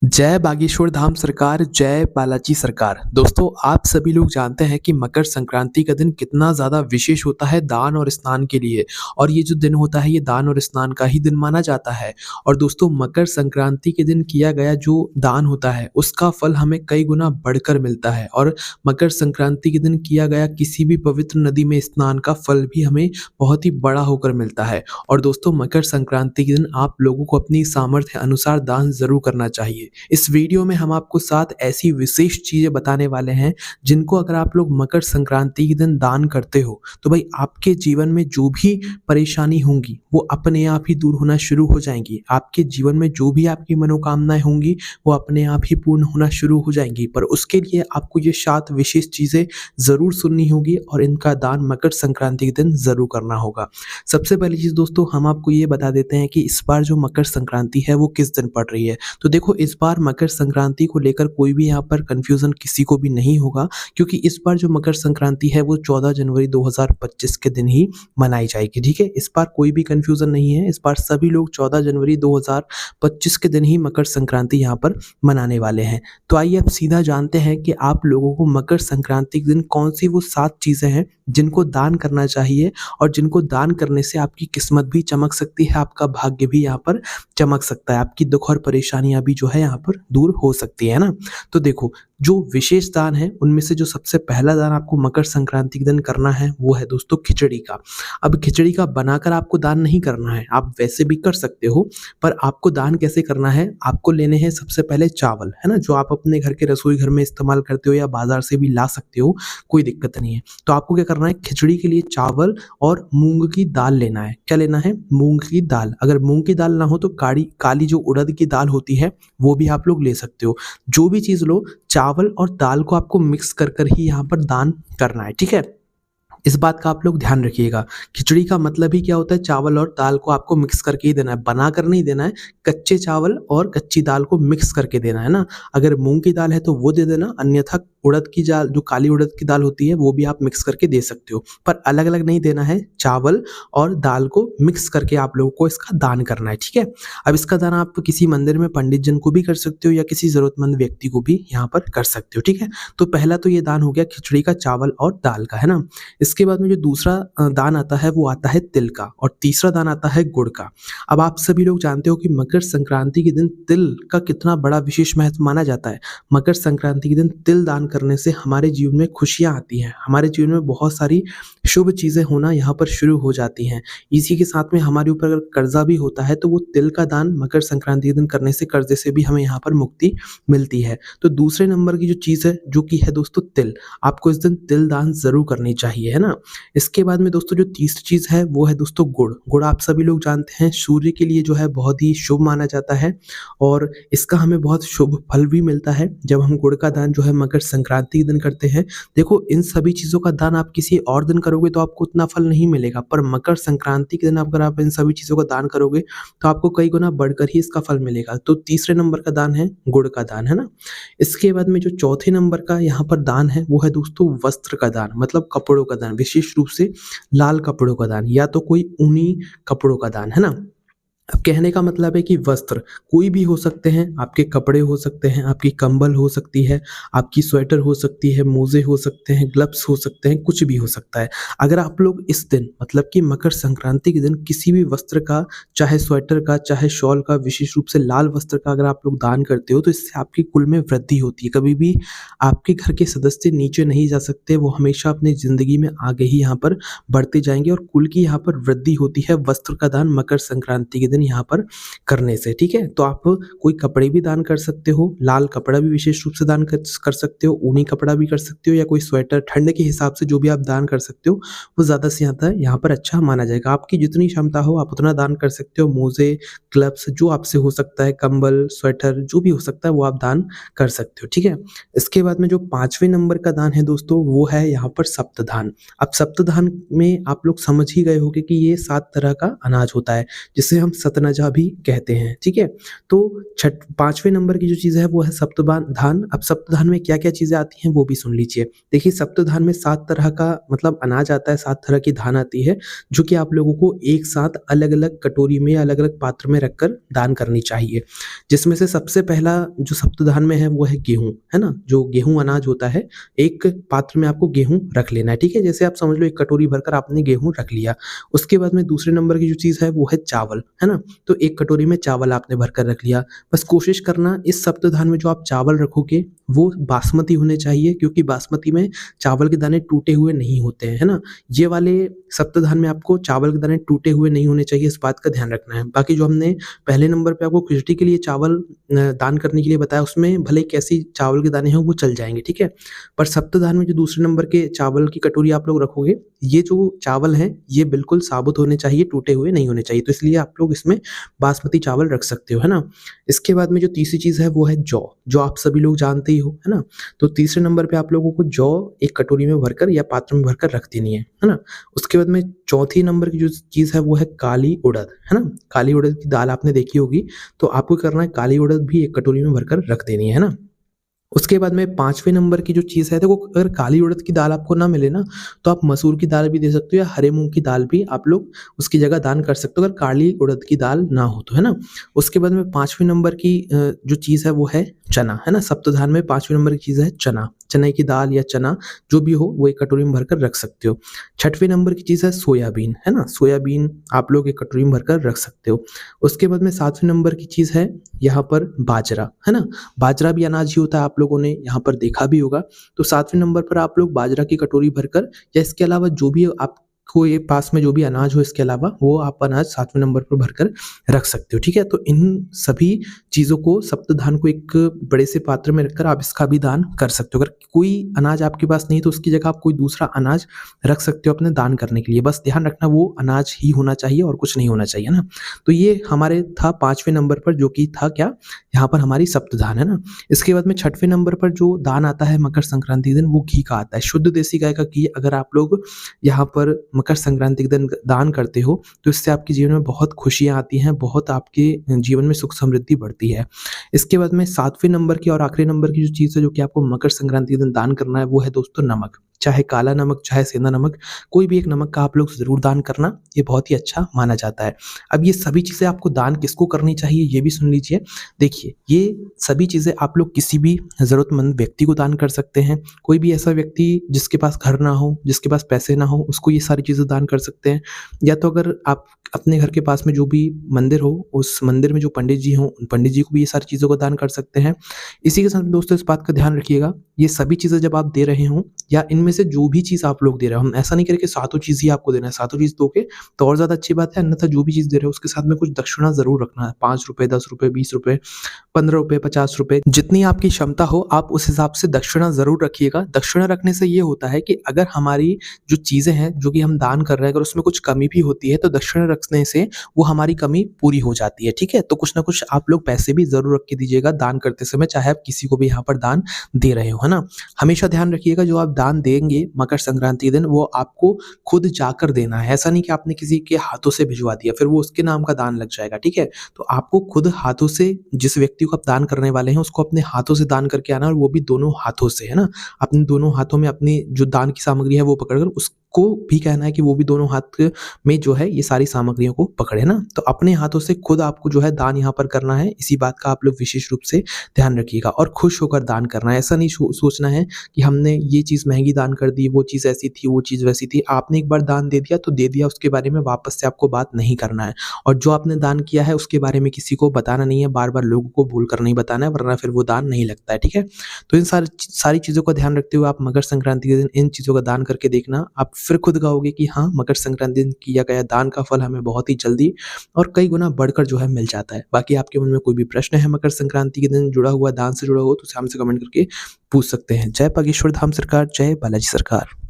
जय बागेश्वर धाम सरकार, जय बालाजी सरकार। दोस्तों, आप सभी लोग जानते हैं कि मकर संक्रांति का दिन कितना ज़्यादा विशेष होता है दान और स्नान के लिए। और ये जो दिन होता है ये दान और स्नान का ही दिन माना जाता है। और दोस्तों, मकर संक्रांति के दिन किया गया जो दान होता है उसका फल हमें कई गुना बढ़कर मिलता है। और मकर संक्रांति के दिन किया गया किसी भी पवित्र नदी में स्नान का फल भी हमें बहुत ही बड़ा होकर मिलता है। और दोस्तों, मकर संक्रांति के दिन आप लोगों को अपनी सामर्थ्य अनुसार दान ज़रूर करना चाहिए। इस वीडियो में हम आपको 7 ऐसी विशेष चीज़ें बताने वाले हैं जिनको अगर आप लोग मकर संक्रांति के दिन दान करते हो तो भाई आपके जीवन में जो भी परेशानी होंगी वो अपने आप ही दूर होना शुरू हो जाएंगी। आपके जीवन में जो भी आपकी मनोकामनाएं होंगी वो अपने आप ही पूर्ण होना शुरू हो जाएंगी। पर उसके लिए आपको ये 7 विशेष चीज़ें ज़रूर सुननी होगी और इनका दान मकर संक्रांति के दिन ज़रूर करना होगा। सबसे पहली चीज़ दोस्तों, हम आपको ये बता देते हैं कि इस बार जो मकर संक्रांति है वो किस दिन पड़ रही है। तो देखो, इस बार मकर संक्रांति को लेकर कोई भी यहाँ पर कन्फ्यूज़न किसी को भी नहीं होगा, क्योंकि इस बार जो मकर संक्रांति है वो 14 जनवरी 2025 के दिन ही मनाई जाएगी। ठीक है, इस बार कोई भी कन्फ्यूज़न नहीं है। इस बार सभी लोग 14 जनवरी 2025 के दिन ही मकर संक्रांति यहाँ पर मनाने वाले हैं। तो आइए अब सीधा जानते हैं कि आप लोगों को मकर संक्रांति के दिन कौन सी वो 7 चीज़ें हैं जिनको दान करना चाहिए और जिनको दान करने से आपकी किस्मत भी चमक सकती है, आपका भाग्य भी यहाँ पर चमक सकता है, आपकी दुख और परेशानियां भी जो है यहाँ पर दूर हो सकती है ना। तो देखो, जो विशेष दान है उनमें से जो सबसे पहला दान आपको मकर संक्रांति के दिन करना है वो है दोस्तों खिचड़ी का। अब खिचड़ी का बनाकर आपको दान नहीं करना है, आप वैसे भी कर सकते हो, पर आपको दान कैसे करना है, आपको लेने हैं सबसे पहले चावल, है ना, जो आप अपने घर के रसोई घर में इस्तेमाल करते हो या बाजार से भी ला सकते हो, कोई दिक्कत नहीं है। तो आपको क्या करना है, खिचड़ी के लिए चावल और मूंग की दाल लेना है। क्या लेना है? मूंग की दाल। अगर मूंग की दाल ना हो तो काली जो उड़द की दाल होती है वो भी आप लोग ले सकते हो। जो भी चीज़ लो, चावल और दाल को आपको मिक्स कर कर ही यहाँ पर दान करना है। ठीक है, इस बात का आप लोग ध्यान रखिएगा। खिचड़ी का मतलब ही क्या होता है, चावल और दाल को आपको मिक्स करके ही देना है, बना कर नहीं देना है। कच्चे चावल और कच्ची दाल को मिक्स करके देना है ना। अगर मूंग की दाल है तो वो दे देना, अन्यथा उड़द की दाल, जो काली उड़द की दाल होती है वो भी आप मिक्स करके दे सकते हो, पर अलग अलग नहीं देना है। चावल और दाल को मिक्स करके आप लोगों को इसका दान करना है। ठीक है, अब इसका दान आप किसी मंदिर में पंडित जन को भी कर सकते हो या किसी जरूरतमंद व्यक्ति को भी यहाँ पर कर सकते हो। ठीक है, तो पहला तो ये दान हो गया खिचड़ी का, चावल और दाल का, है ना। इसके बाद में जो दूसरा दान आता है वो आता है तिल का, और तीसरा दान आता है गुड़ का। अब आप सभी लोग जानते हो कि मकर संक्रांति के दिन तिल का कितना बड़ा विशेष महत्व माना जाता है। मकर संक्रांति के दिन तिल दान करने से हमारे जीवन में खुशियां आती हैं, हमारे जीवन में बहुत सारी शुभ चीजें होना यहाँ पर शुरू हो जाती हैं। इसी के साथ में हमारे ऊपर अगर कर्जा भी होता है तो वो तिल का दान मकर संक्रांति के दिन करने से कर्जे से भी हमें यहाँ पर मुक्ति मिलती है। तो दूसरे नंबर की जो चीज़ है जो कि है दोस्तों तिल, आपको इस दिन तिल दान जरूर करनी चाहिए, है ना। इसके बाद में दोस्तों जो तीसरी चीज़ है वो है दोस्तों गुड़। गुड़ आप सभी लोग जानते हैं सूर्य के लिए जो है बहुत ही शुभ माना जाता है, और इसका हमें बहुत शुभ फल भी मिलता है जब हम गुड़ का दान जो है मकर संक्रांति के दिन करते हैं। देखो, इन सभी चीज़ों का दान आप किसी और दिन करोगे तो आपको उतना फल नहीं मिलेगा, पर मकर संक्रांति के दिन अगर आप इन सभी चीज़ों का दान करोगे तो आपको कई गुना बढ़कर ही इसका फल मिलेगा। तो तीसरे नंबर का दान है गुड़ का दान, है ना। इसके बाद में जो चौथे नंबर का यहाँ पर दान है वो है दोस्तों वस्त्र का दान, मतलब कपड़ों का दान, विशेष रूप से लाल कपड़ों का दान या तो कोई ऊनी कपड़ों का दान, है ना। अब कहने का मतलब है कि वस्त्र कोई भी हो सकते हैं, आपके कपड़े हो सकते हैं, आपकी कंबल हो सकती है, आपकी स्वेटर हो सकती है, मोजे हो सकते हैं, ग्लव्स हो सकते हैं, कुछ भी हो सकता है। अगर आप लोग इस दिन मतलब कि मकर संक्रांति के दिन किसी भी वस्त्र का, चाहे स्वेटर का, चाहे शॉल का, विशेष रूप से लाल वस्त्र का अगर आप लोग दान करते हो तो इससे आपकी कुल में वृद्धि होती है। कभी भी आपके घर के सदस्य नीचे नहीं जा सकते, वो हमेशा अपनी जिंदगी में आगे ही यहाँ पर बढ़ते जाएंगे और कुल की यहाँ पर वृद्धि होती है वस्त्र का दान मकर संक्रांति के दिन यहाँ पर करने से। ठीक है, तो आप कोई कपड़े भी दान कर सकते हो, लाल कपड़ा भी विशेष रूप से दान कर सकते हो, ऊनी कपड़ा भी कर सकते हो, या कोई स्वेटर, ठंड के हिसाब से जो भी आप दान कर सकते हो वो ज़्यादा से ज़्यादा यहाँ पर अच्छा माना जाएगा। आपकी जितनी क्षमता हो आप उतना दान कर सकते हो। मोजे, ग्लव्स जो आपसे हो सकता है, कंबल, स्वेटर जो भी हो सकता है वो आप दान कर सकते हो। ठीक है, इसके बाद में जो 5वें नंबर का दान है दोस्तों वो है यहाँ पर सप्तधान। अब सप्तधान में आप लोग समझ ही गए होंगे कि ये 7 तरह का अनाज होता है जिसे हम सतनजा भी कहते हैं, ठीक है। तो 5वें नंबर की जो चीज़ है वो है सप्तदान धान। अब सप्तधान में क्या-क्या चीज़ें आती हैं वो भी सुन लीजिए। देखिए सप्तधान में 7 तरह का मतलब अनाज आता है, 7 तरह की धान आती है, जो कि आप लोगों को एक साथ अलग-अलग कटोरी में या अलग-अलग पात्र में रखकर दान करनी चाहिए। जिसमें से सबसे पहला जो सप्तधान में है वो है गेहूँ, है ना? जो गेहूँ अनाज होता है, एक पात्र में आपको गेहूँ रख लेना है, ठीक है? जैसे आप समझ लो एक कटोरी भरकर आपने गेहूँ रख लिया। उसके बाद में दूसरे नंबर की जो चीज़ है वो है चावल, है ना? तो एक कटोरी में चावल आपने भरकर रख लिया। बस कोशिश करना इस सप्तधान में जो आप चावल रखोगे वो बासमती होने चाहिए, क्योंकि बासमती में चावल के दाने टूटे हुए नहीं होते हैं, है ना? ये वाले सप्तधान में आपको चावल के दाने टूटे हुए नहीं होने चाहिए, इस बात का ध्यान रखना है। बाकी जो हमने पहले नंबर पे आपको खिचड़ी के लिए चावल दान करने के लिए बताया, उसमें भले कैसी चावल के दाने हों वो चल जाएँगे, ठीक है? पर सप्तधान में जो दूसरे नंबर के चावल की कटोरी आप लोग रखोगे, ये जो चावल हैं, ये बिल्कुल साबुत होने चाहिए, टूटे हुए नहीं होने चाहिए। तो इसलिए आप लोग इसमें बासमती चावल रख सकते हो, है ना? इसके बाद में जो तीसरी चीज़ है वो है जौ, जो आप सभी लोग जानते ही हो, है ना? तो तीसरे नंबर पे आप लोगों को जौ एक कटोरी में भरकर या पात्र में भरकर रख देनी है ना? उसके बाद में चौथी नंबर की जो चीज़ है वो है काली उड़द, है ना? काली उड़द की दाल आपने देखी होगी, तो आपको करना है काली उड़द भी एक कटोरी में भरकर रख देनी है ना? उसके बाद में 5वें नंबर की जो चीज़ है देखो, अगर काली उड़द की दाल आपको ना मिले ना, तो आप मसूर की दाल भी दे सकते हो या हरे मूँग की दाल भी आप लोग उसकी जगह दान कर सकते हो, अगर काली उड़द की दाल ना हो तो, है ना? उसके बाद में 5वें नंबर की जो चीज़ है वो है चना, है ना? सप्तधान में 5वें नंबर की चीज़ है चना। चने की दाल या चना जो भी हो वो एक कटोरी में भरकर रख सकते हो। 6वें नंबर की चीज़ है सोयाबीन, है ना? सोयाबीन आप लोग एक कटोरी में भरकर रख सकते हो। उसके बाद में 7वें नंबर की चीज़ है यहाँ पर बाजरा, है ना? बाजरा भी अनाज ही होता है, आप लोगों ने यहाँ पर देखा भी होगा। तो 7वें नंबर पर आप लोग बाजरा की कटोरी भरकर या इसके अलावा जो भी आपको ये पास में जो भी अनाज हो इसके अलावा वो आप अनाज 7वें नंबर पर भरकर रख सकते हो, ठीक है? तो इन सभी चीज़ों को सप्तधान को एक बड़े से पात्र में रखकर आप इसका भी दान कर सकते हो। अगर कोई अनाज आपके पास नहीं तो उसकी जगह आप कोई दूसरा अनाज रख सकते हो अपने दान करने के लिए। बस ध्यान रखना वो अनाज ही होना चाहिए और कुछ नहीं होना चाहिए ना। तो ये हमारे था 5वें नंबर पर, जो कि था क्या? यहाँ पर हमारी सप्तधान, है ना? इसके बाद में 6वें नंबर पर जो दान आता है मकर संक्रांति के दिन वो घी का आता है। शुद्ध देसी गाय का घी अगर आप लोग यहाँ पर मकर संक्रांति के दिन दान करते हो तो इससे आपके जीवन में बहुत खुशियाँ आती हैं, बहुत आपके जीवन में सुख समृद्धि बढ़ती है। इसके बाद में 7वें नंबर की और आखिरी नंबर की जो चीज़ है जो कि आपको मकर संक्रांति के दिन दान करना है वो है दोस्तों नमक। चाहे काला नमक, चाहे सेंधा नमक, कोई भी एक नमक का आप लोग ज़रूर दान करना, ये बहुत ही अच्छा माना जाता है। अब ये सभी चीज़ें आपको दान किसको करनी चाहिए ये भी सुन लीजिए। देखिए, ये सभी चीज़ें आप लोग किसी भी ज़रूरतमंद व्यक्ति को दान कर सकते हैं। कोई भी ऐसा व्यक्ति जिसके पास घर ना हो, जिसके पास पैसे ना हो, उसको ये सारी चीज़ें दान कर सकते हैं। या तो अगर आप अपने घर के पास में जो भी मंदिर हो, उस मंदिर में जो पंडित जी हों, उन पंडित जी को भी ये सारी चीज़ों को दान कर सकते हैं। इसी के साथ दोस्तों इस बात का ध्यान रखिएगा, ये सभी चीज़ें जब आप दे रहे हों या इनमें से जो भी चीज़ आप लोग दे रहे हो, हम ऐसा नहीं करें कि सातों चीज़ ही आपको देना है, सातों चीज़ दोगे तो और ज़्यादा अच्छी बात है, अन्यथा जो भी चीज़ दे रहे हो उसके साथ में कुछ दक्षिणा ज़रूर रखना है। ₹5, ₹10, ₹20, ₹15, ₹50, जितनी आपकी क्षमता हो आप उस हिसाब से दक्षिणा ज़रूर रखिएगा। दक्षिणा रखने से ये होता है कि अगर हमारी जो चीज़ें हैं, जो कि हम दान कर रहे हैं, अगर उसमें कुछ कमी भी होती है तो दक्षिणा रखने से वो हमारी कमी पूरी हो जाती है, ठीक है? तो कुछ ना कुछ आप लोग पैसे भी ज़रूर रख के दीजिएगा दान करते समय, चाहे आप किसी को भी यहाँ पर दान दे रहे हो, है ना? हमेशा ध्यान रखिएगा जो आप दान देंगे मकर संक्रांति के दिन वो आपको खुद जाकर देना है। ऐसा नहीं कि आपने किसी के हाथों से भिजवा दिया, फिर वो उसके नाम का दान लग जाएगा, ठीक है? तो आपको खुद हाथों से जिस व्यक्ति को आप दान करने वाले हैं उसको अपने हाथों से दान करके आना है, और वो भी दोनों हाथों से, है ना? अपने दोनों हाथों में अपनी जो दान की सामग्री है वो पकड़कर उसको भी कहना है कि वो भी दोनों हाथ में जो है ये सारी सामग्रियों को पकड़े ना। तो अपने हाथों से खुद आपको जो है दान यहाँ पर करना है, इसी बात का आप लोग विशेष रूप से ध्यान रखिएगा और खुश होकर दान करना है। ऐसा नहीं सोचना है कि हमने ये चीज़ महँगी दान कर दी, वो चीज़ ऐसी थी, वो चीज़ वैसी थी। आपने एक बार दान दे दिया तो दे दिया, उसके बारे में वापस से आपको बात नहीं करना है, और जो आपने दान किया है उसके बारे में किसी को बताना नहीं है, बार-बार लोगों को भूल कर नहीं बताना है, वरना फिर वो दान नहीं लगता है, ठीक है? तो इन सारी चीज़ों का ध्यान रखते हुए आप मकर संक्रांति के दिन इन चीज़ों का दान करके देखना, आप फिर खुद कहोगे कि हाँ, मकर संक्रांति दिन किया गया दान का फल हमें बहुत ही जल्दी और कई गुना बढ़कर जो है मिल जाता है। बाकी आपके मन में कोई भी प्रश्न है मकर संक्रांति के दिन जुड़ा हुआ, दान से जुड़ा हुआ, तो उसे हमसे कमेंट करके पूछ सकते हैं। जय बागेश्वर धाम सरकार, जय बालाजी सरकार।